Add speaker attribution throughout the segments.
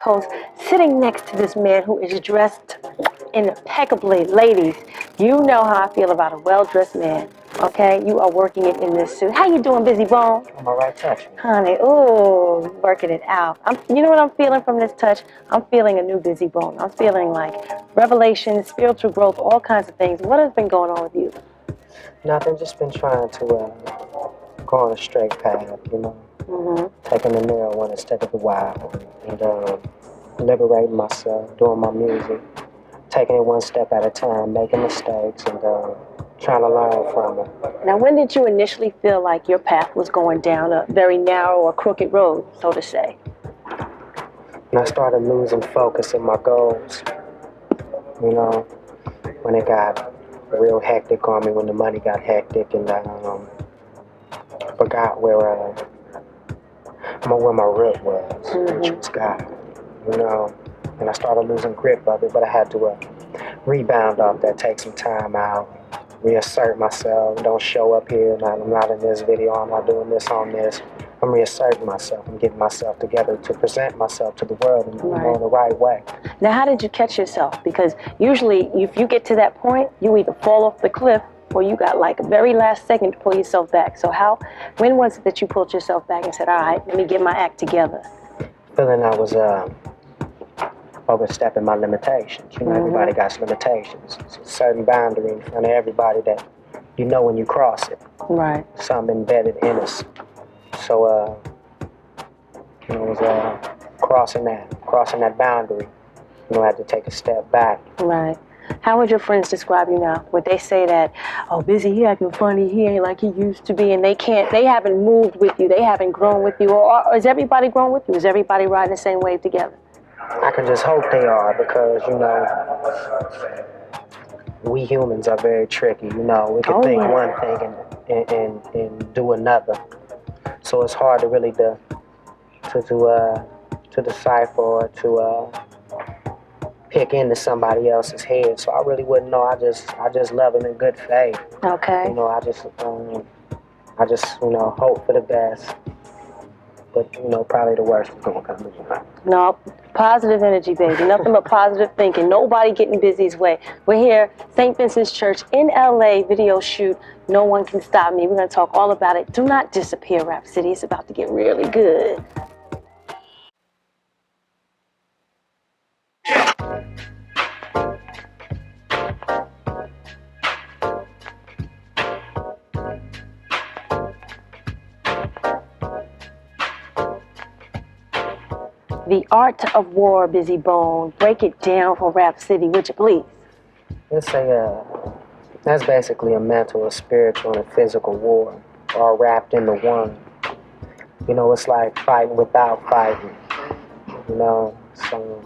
Speaker 1: Post sitting next to this man who is dressed impeccably. Ladies, you know how I feel about a well-dressed man. Okay, you are working it in this suit. How you doing, Bizzy Bone?
Speaker 2: I'm all right, touch me.
Speaker 1: Honey, ooh, working it out. You know what I'm feeling from this touch? I'm feeling a new Bizzy Bone. I'm feeling like revelation, spiritual growth, all kinds of things. What has been going on with you?
Speaker 2: Nothing, just been trying to go on a straight path, you know. Taking the narrow one instead of the wide one. And liberating myself, doing my music. Taking it one step at a time, making mistakes, and trying to learn from it.
Speaker 1: Now, when did you initially feel like your path was going down a very narrow or crooked road, so to say?
Speaker 2: And I started losing focus in my goals, you know, when it got real hectic on me, when the money got hectic, and I forgot where my root was, which was God, you know. And I started losing grip of it, but I had to rebound off that, take some time out, reassert myself. Don't show up here, I'm not in this video, I'm not doing this on this. I'm reasserting myself. I'm getting myself together to present myself to the world in the right way.
Speaker 1: Now, how did you catch yourself? Because usually, if you get to that point, you either fall off the cliff or you got like a very last second to pull yourself back. So when was it that you pulled yourself back and said, all right, let me get my act together?
Speaker 2: Feeling I was overstepping my limitations. You know, everybody got limitations. It's a certain boundary in front of everybody that you know when you cross it.
Speaker 1: Right.
Speaker 2: Something embedded in us. So, it was crossing that boundary. You know, I had to take a step back.
Speaker 1: Right. How would your friends describe you now? Would they say that, oh, Bizzy, he acting funny, he ain't like he used to be, and they haven't moved with you, they haven't grown with you, or is everybody grown with you? Is everybody riding the same wave together?
Speaker 2: I can just hope they are, because, you know, we humans are very tricky, you know. We can think one thing and do another. So it's hard to really to decipher or to pick into somebody else's head. So I really wouldn't know. I just love them in good faith.
Speaker 1: Okay.
Speaker 2: You know, I just hope for the best. But, you know, probably the worst is going to come as well.
Speaker 1: No, positive energy, baby. Nothing but positive thinking. Nobody getting Bizzy's way. We're here, St. Vincent's Church in LA, video shoot. No one can stop me. We're going to talk all about it. Do not disappear, Rapcity. It's about to get really good. The Art of War, Bizzy Bone. Break it down for Rapcity, would you please?
Speaker 2: That's basically a mental, a spiritual, and a physical war, all wrapped into one. You know, it's like fighting without fighting. You know, so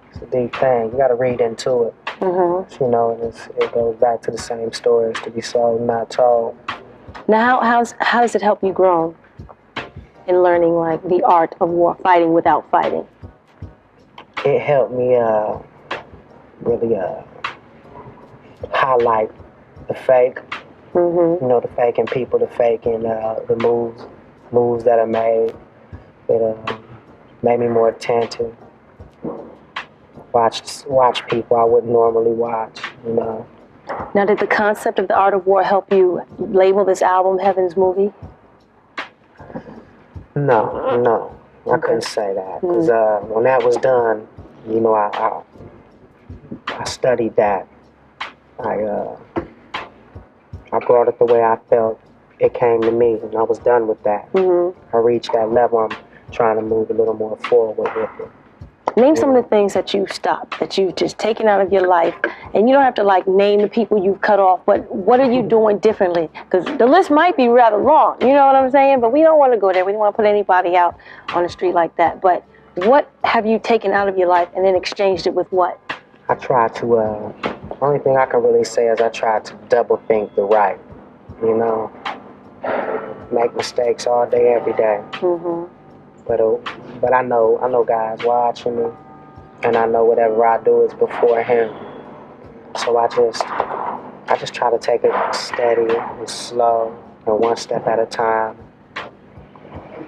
Speaker 2: it's a deep thing. You got to read into it. You know, and it goes back to the same stories to be sold, not told.
Speaker 1: Now, how does it help you grow in learning, like, the art of war, fighting without fighting?
Speaker 2: It helped me really highlight the fake. You know, the faking people, the faking the moves that are made. It made me more attentive. Watch people I wouldn't normally watch, you know.
Speaker 1: Now, did the concept of the Art of War help you label this album Heaven's Movie?
Speaker 2: No, I couldn't say that, because when that was done, you know, I studied that. I brought it the way I felt it came to me, and I was done with that. I reached that level. I'm trying to move a little more forward with it.
Speaker 1: Name some of the things that you've stopped, that you've just taken out of your life. And you don't have to, like, name the people you've cut off, but what are you doing differently? Because the list might be rather long, you know what I'm saying? But we don't want to go there. We don't want to put anybody out on the street like that. But what have you taken out of your life and then exchanged it with what?
Speaker 2: I try to, only thing I can really say is I try to double think the right, you know? Make mistakes all day, every day. But I know God's watching me, and I know whatever I do is before Him. So I just try to take it steady and slow, and one step at a time.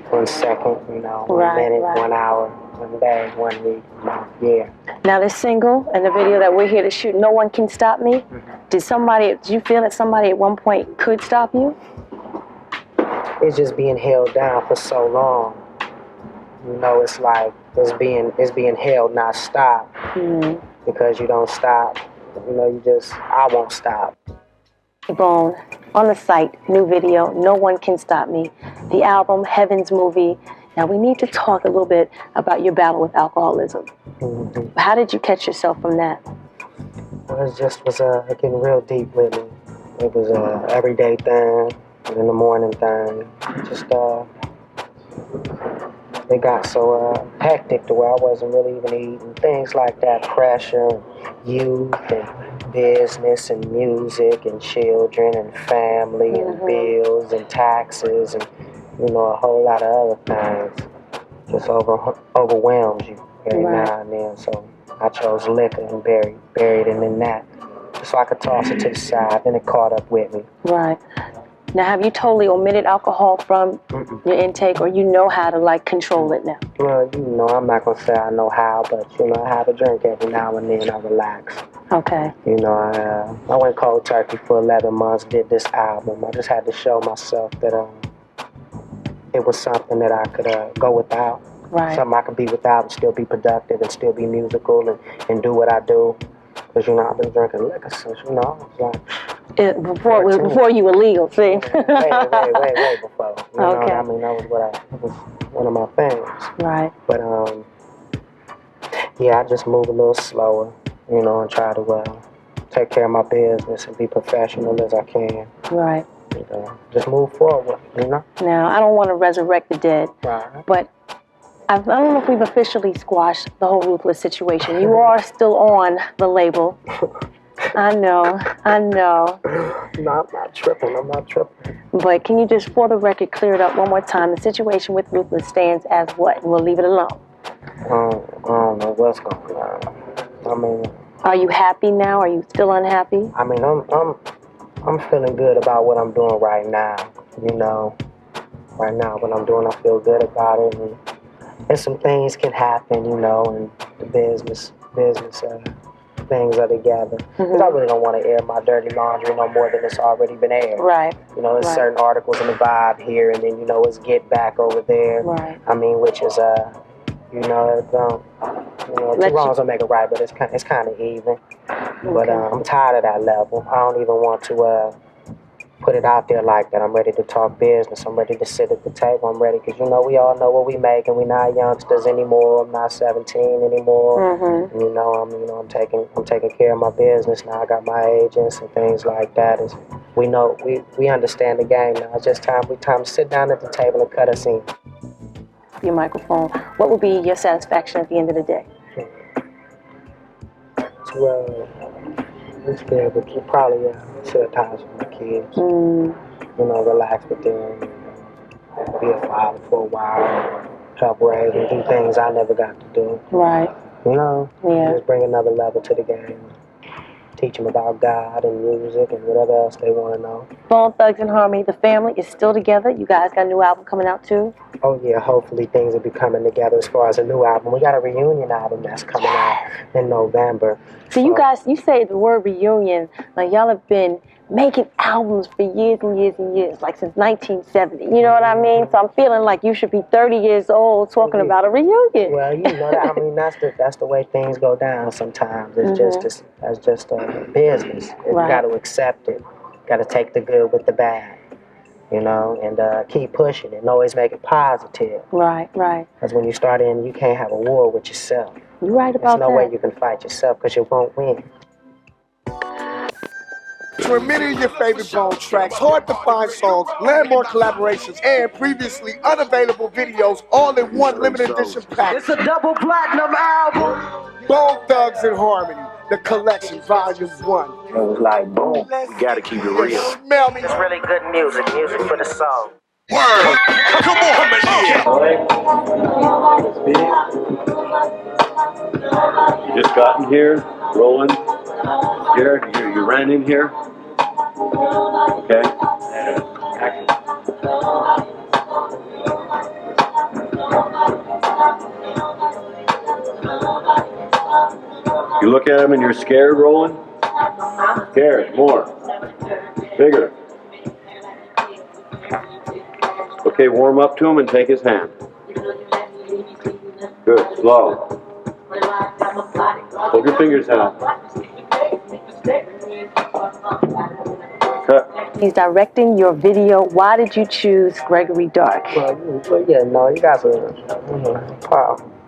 Speaker 2: 1 second, you know, 1 minute, 1 hour. 1 day, 1 week, month, year.
Speaker 1: Now this single and the video that we're here to shoot, No One Can Stop Me. Did you feel that somebody at one point could stop you?
Speaker 2: It's just being held down for so long. You know, it's like it's being held, not stopped. Because you don't stop. You know, I won't stop.
Speaker 1: Bone, on the site, new video, No One Can Stop Me. The album, Heaven's Movie. Now we need to talk a little bit about your battle with alcoholism. How did you catch yourself from that?
Speaker 2: Well, it just was getting real deep with me. It was a everyday thing, in the morning thing. Just it got so hectic to where I wasn't really even eating. Things like that, pressure, youth, and business, and music, and children, and family, and bills, and taxes, and you know, a whole lot of other things. Just overwhelms you every now and then. So I chose liquor and buried it in that, so I could toss it to the side. Then it caught up with me.
Speaker 1: Right. Now, have you totally omitted alcohol from your intake, or you know how to, like, control it now?
Speaker 2: Well, you know, I'm not going to say I know how, but, you know, I have a drink every now and then. I relax.
Speaker 1: Okay.
Speaker 2: You know, I went cold turkey for 11 months, did this album. I just had to show myself that it was something that I could go without.
Speaker 1: Right.
Speaker 2: Something I could be without and still be productive and still be musical and do what I do. Because, you know, I've been drinking liquor since, you know, I was like...
Speaker 1: Before you were legal, see?
Speaker 2: Way before. You know what I mean? That was one of my things.
Speaker 1: Right.
Speaker 2: But yeah, I just move a little slower, you know, and try to take care of my business and be professional as I can.
Speaker 1: Right.
Speaker 2: And, just move forward, you know.
Speaker 1: Now, I don't want to resurrect the dead, but I don't know if we've officially squashed the whole Ruthless situation. You are still on the label. I know.
Speaker 2: No, I'm not tripping.
Speaker 1: But can you just, for the record, clear it up one more time? The situation with Ruthless stands as what? And we'll leave it alone.
Speaker 2: I don't know what's going on. I mean...
Speaker 1: Are you happy now? Are you still unhappy?
Speaker 2: I mean, I'm feeling good about what I'm doing right now. You know, right now what I'm doing, I feel good about it. And some things can happen, you know, and the business things are together. Because I really don't want to air my dirty laundry no more than it's already been aired.
Speaker 1: Right.
Speaker 2: You know, there's certain articles in the vibe here, and then, you know, it's Get Back over there.
Speaker 1: Right.
Speaker 2: I mean, which is, you know, two wrongs don't make it right, but it's kind of even. But I'm tired of that level. I don't even want to put it out there like that. I'm ready to talk business. I'm ready to sit at the table. I'm ready because, you know, we all know what we make, and we're not youngsters anymore. I'm not 17 anymore. You know, I'm taking care of my business now. I got my agents and things like that. We know we understand the game now. It's just time to sit down at the table and cut a scene.
Speaker 1: Your microphone. What would be your satisfaction at the end of the day?
Speaker 2: Just be able to probably sit times with my kids. You know, relax with them, be a father for a while, help raise and do things I never got to do.
Speaker 1: Right.
Speaker 2: You know,
Speaker 1: yeah.
Speaker 2: Just bring another level to the game. Teach them about God and music and whatever else they want to know.
Speaker 1: Bone Thugs and Harmony, the family is still together. You guys got a new album coming out too?
Speaker 2: Oh yeah, hopefully things will be coming together as far as a new album. We got a reunion album that's coming out in November.
Speaker 1: So you guys, you say the word reunion, like y'all have been making albums for years and years and years, like since 1970. You know what I mean? So I'm feeling like you should be 30 years old talking about a reunion.
Speaker 2: Well, you know that. I mean, that's the way things go down sometimes. It's just a business. You got to accept it. Got to take the good with the bad. You know, and keep pushing it and always make it positive.
Speaker 1: Right.
Speaker 2: Because when you start in, you can't have a war with yourself.
Speaker 1: You're right about that.
Speaker 2: There's no way you can fight yourself because you won't win.
Speaker 3: For many of your favorite Bone tracks, hard to find songs, landmark collaborations, and previously unavailable videos all in one limited edition pack.
Speaker 4: It's a double platinum album.
Speaker 3: Bone Thugs and Harmony, the collection, volume 1.
Speaker 5: It was like, boom, we gotta keep it real.
Speaker 3: Smell me.
Speaker 2: It's really good music for the soul.
Speaker 3: Word. Come on, man.
Speaker 5: You just got in here, rolling. Here, you ran in here. Okay. Action. You look at him and you're scared, Roland? Scared, more. Bigger. Okay, warm up to him and take his hand. Good, slow. Hold your fingers out. Cut.
Speaker 1: He's directing your video. Why did you choose Gregory Dark?
Speaker 2: Well, yeah, no, you guys are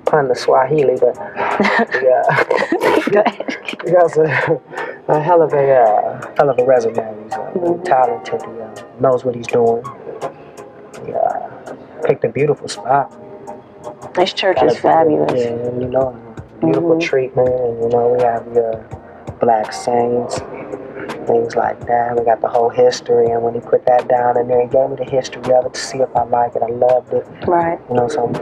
Speaker 2: pun the Swahili, but yeah, you guys are a hell of a resume. He's talented. He knows what he's doing. He picked a beautiful spot.
Speaker 1: This church is fabulous.
Speaker 2: Yeah, and beautiful treatment, and we have your black saints, things like that. We got the whole history, and when he put that down in there, he gave me the history of it to see if I like it. I loved it.
Speaker 1: Right.
Speaker 2: So I'm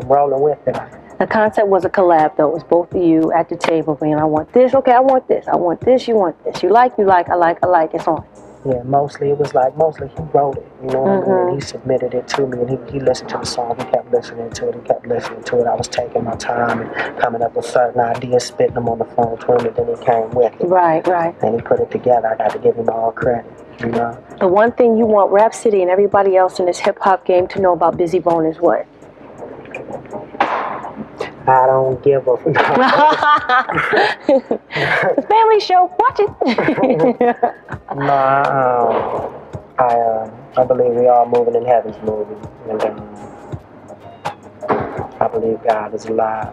Speaker 2: rolling with it.
Speaker 1: The concept was a collab, though. It was both of you at the table being, I want this, okay, I want this, I want this, you want this. You like, I like, it's on.
Speaker 2: Yeah, mostly he wrote it, what I mean? He submitted it to me, and he listened to the song, he kept listening to it. I was taking my time and coming up with certain ideas, spitting them on the phone to him, and then he came with it.
Speaker 1: Right.
Speaker 2: And he put it together. I got to give him all credit,
Speaker 1: The one thing you want Rapcity and everybody else in this hip-hop game to know about Bizzy Bone is what?
Speaker 2: I don't give a
Speaker 1: Family show, watch it.
Speaker 2: I believe we are moving in heaven's movie, and I believe God is alive.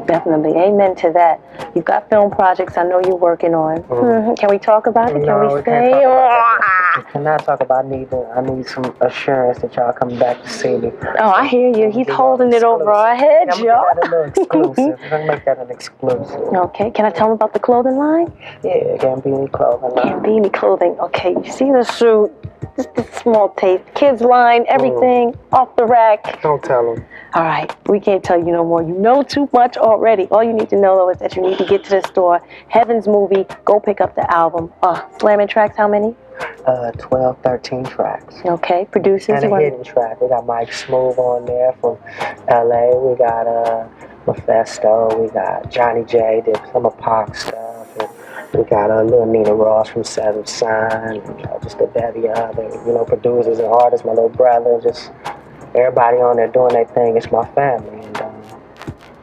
Speaker 1: Definitely, amen to that. You've got film projects I know you're working on. Can we talk about it? Can we say?
Speaker 2: We cannot talk about neither. I need some assurance that y'all come back to see me.
Speaker 1: Oh, I hear you. He's holding it over our heads, y'all.
Speaker 2: I'm going to make that an exclusive.
Speaker 1: Okay, can I tell him about the clothing line?
Speaker 2: Yeah, Gambini clothing line.
Speaker 1: Gambini clothing. Okay, you see the suit, just the small taste, kids line, everything off the rack.
Speaker 2: Don't tell him.
Speaker 1: All right, we can't tell you no more. You know too much already. All you need to know, though, is that you need to get to the store, Heaven's Movie, go pick up the album. Slamming tracks, how many?
Speaker 2: 12, 13 tracks.
Speaker 1: Okay, producers.
Speaker 2: And a hidden track. We got Mike Smooth on there from LA. We got Mephisto. We got Johnny J, did some of Pac stuff. And we got little Nina Ross from Seventh Sign. Just a bevy of other, producers and artists. My little brother, just everybody on there doing their thing. It's my family. And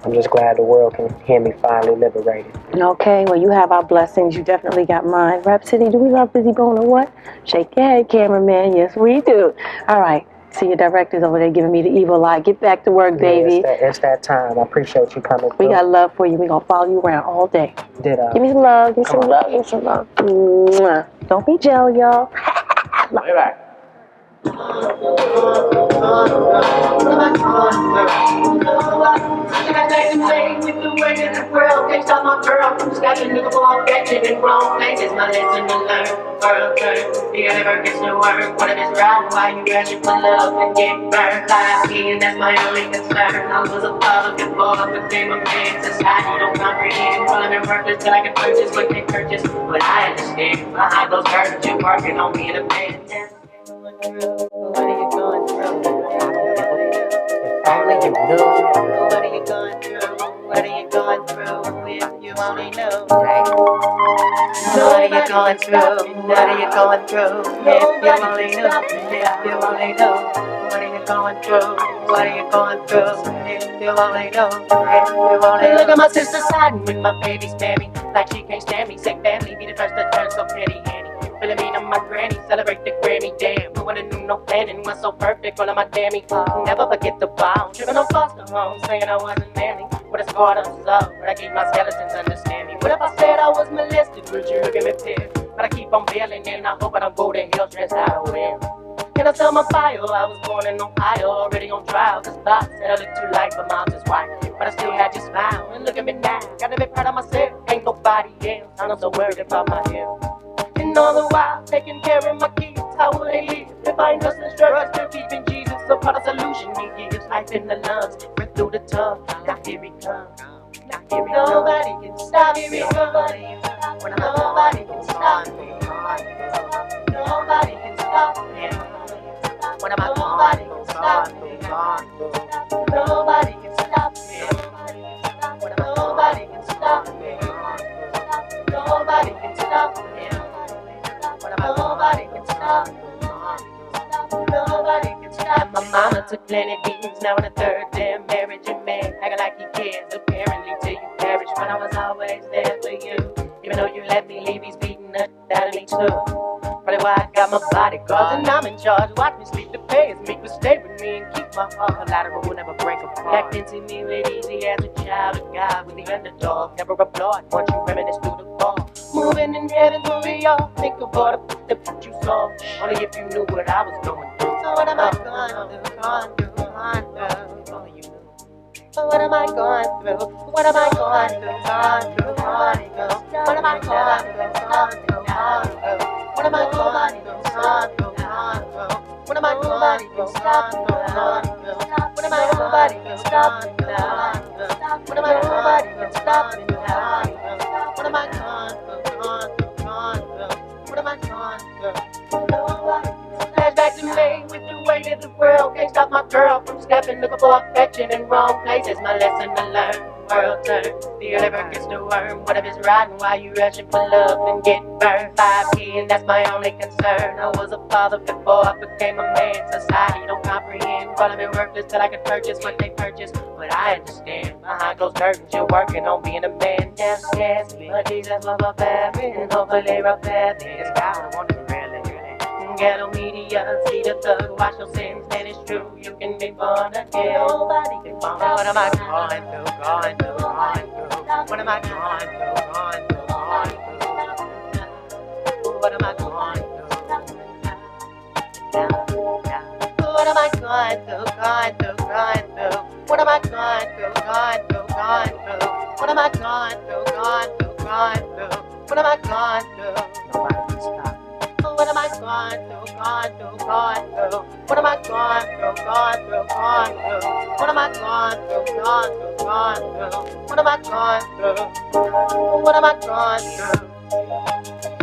Speaker 2: I'm just glad the world can hear me finally liberated.
Speaker 1: Okay, well, you have our blessings. You definitely got mine. Rapcity, do we love Bizzy Bone or what? Shake your head, cameraman. Yes, we do. All right. See your directors over there giving me the evil eye. Get back to work, baby.
Speaker 2: Yeah, it's that time. I appreciate you coming through.
Speaker 1: We got love for you. We're going to follow you around all day.
Speaker 2: Ditto.
Speaker 1: Give me some love. Give me some love. Give me some love. Mwah. Don't be jealous, y'all.
Speaker 5: Lay back.
Speaker 6: With the way that the world can't stop my girl from scratching the ball, catching in wrong places. My lesson to learn, world turn. The ever gets to work. One of his riding while you rushing for love and get burned. Life and that's my only concern. I was a father before I became a man. Society don't comprehend. Running workers till I can purchase what they purchase. But I understand behind those curtains you're working on me in a bed. What are you going through?
Speaker 2: Only you knew.
Speaker 6: What are you going through? What are you going through? If you only knew. What are you going through? What are you going through? If you only knew. If you only knew. What are you going through? What are you going through? If you only knew. If you only knew. Look at my sister siding with my baby spare me. Like she can't stand me. Sick family be the first to turn so petty. Feeling me to my granny, celebrate the Grammy, damn. Who would've knew no planning was so perfect, all of my dammy. Never forget the bow, tripping on foster home, saying I wasn't manly. With a squad of love, but I gave my skeletons understanding. What if I said I was molested? Would you look at me pissed? But I keep on bailing, and I hope I don't go to hell dressed how I wear. Can I tell my bio? I was born in Ohio, already on trial. This thought said I look too light, but mom's is white. But I still had your smile, and look at me now. Gotta be proud of myself, ain't nobody else. I'm not so worried about my health. And all the while, taking care of my kids, how will they live? If I ain't hustling struggles, still keeping Jesus a part of solution. He gives life in the lungs, breath through the tongue. Now here he comes. Now here he comes. Nobody can stop me. Nobody can stop me. Nobody can stop me. Nobody can stop me. What about nobody can stop me? Nobody can stop me. man, acting like he cares, apparently till you perish. When I was always there for you, even though you let me leave, he's beating the out of me too. Probably why I got my bodyguards and I'm in charge. Watch me sleep, the pay is me, but stay with me and keep my heart collateral will never break apart. Backed into me with easy as a child of God with the underdog. Never applaud once you reminisce through the fall. Moving in heaven where we all think of all the put you saw. Only if you knew what I was going through. So what am I going through? Only you knew. So what am I going through? What am I going through? What am I going through? What am I going through? What am I going through? What am I nobody can stop me now? What am I nobody can stop me now? What am I going through? What am I going through? Flashback to me with the weight of the world. Can't stop my girl from stepping, looking for affection in wrong places. My lesson to learn. World turn, the liver gets the worm. What if it's rotten while you rushing for love and get burned? 5 kids, that's my only concern. I was a father before I became a man. Society don't comprehend. Calling me worthless till I can purchase what they purchase. But I understand, behind closed curtains you're working on being a man. Downstairs, but Jesus was a baby, and hopefully rough path is God. I want to really. Ghetto media, see the thug, watch your sins, man, it's true, you can be born again. Nobody can born. What am I going through? What am I going through? What am I going through? What am I going through? What am I going through? What am I going through? What am I going through? Nobody can stop. What am I going through? What am I going through? What am I going through? What am I going through? What am I going through?